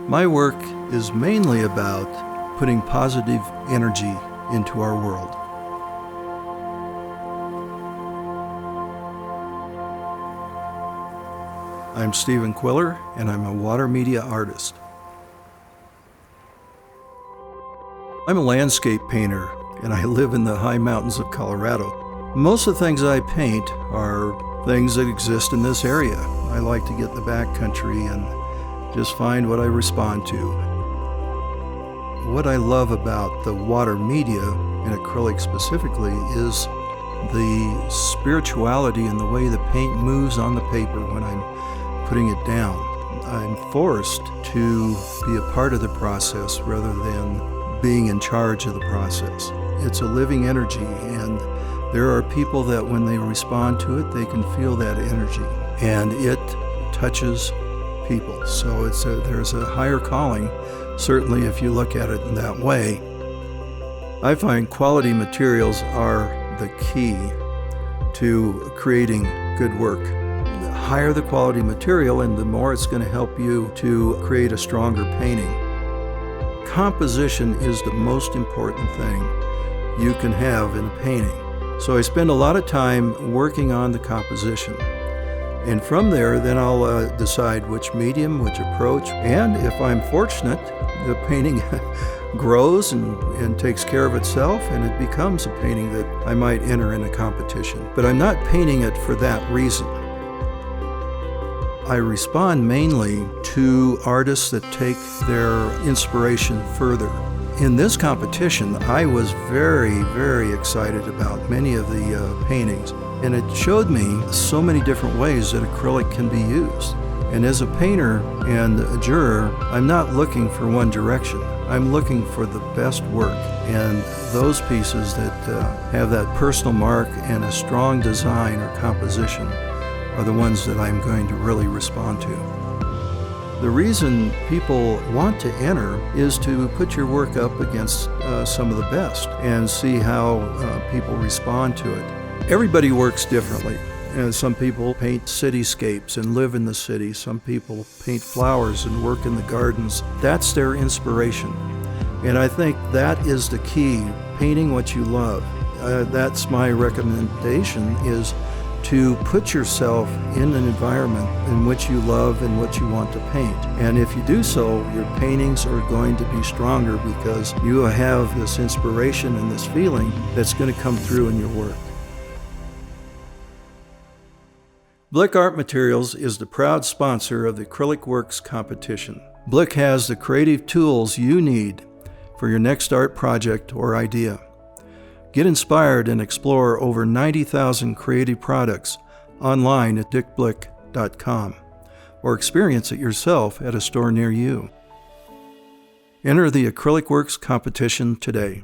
My work is mainly about putting positive energy into our world. I'm Stephen Quiller, and I'm a water media artist. I'm a landscape painter, and I live in the high mountains of Colorado. Most of the things I paint are things that exist in this area. I like to get in the backcountry and just find what I respond to. What I love about the water media, and acrylic specifically, is the spirituality and the way the paint moves on the paper when I'm putting it down. I'm forced to be a part of the process rather than being in charge of the process. It's a living energy, and there are people that when they respond to it, they can feel that energy, and it touches people. So there's a higher calling, certainly if you look at it in that way. I find quality materials are the key to creating good work. The higher the quality material, and the more it's going to help you to create a stronger painting. Composition is the most important thing you can have in a painting. So I spend a lot of time working on the composition. And from there, then I'll decide which medium, which approach, and if I'm fortunate, the painting grows and takes care of itself, and it becomes a painting that I might enter in a competition. But I'm not painting it for that reason. I respond mainly to artists that take their inspiration further. In this competition, I was very, very excited about many of the paintings, and it showed me so many different ways that acrylic can be used. And as a painter and a juror, I'm not looking for one direction. I'm looking for the best work, and those pieces that have that personal mark and a strong design or composition are the ones that I'm going to really respond to. The reason people want to enter is to put your work up against some of the best and see how people respond to it. Everybody works differently. Some people paint cityscapes and live in the city. Some people paint flowers and work in the gardens. That's their inspiration. And I think that is the key, painting what you love. That's my recommendation, is to put yourself in an environment in which you love and what you want to paint. And if you do so, your paintings are going to be stronger because you have this inspiration and this feeling that's going to come through in your work. Blick Art Materials is the proud sponsor of the Acrylic Works competition. Blick has the creative tools you need for your next art project or idea. Get inspired and explore over 90,000 creative products online at dickblick.com, or experience it yourself at a store near you. Enter the Acrylic Works competition today.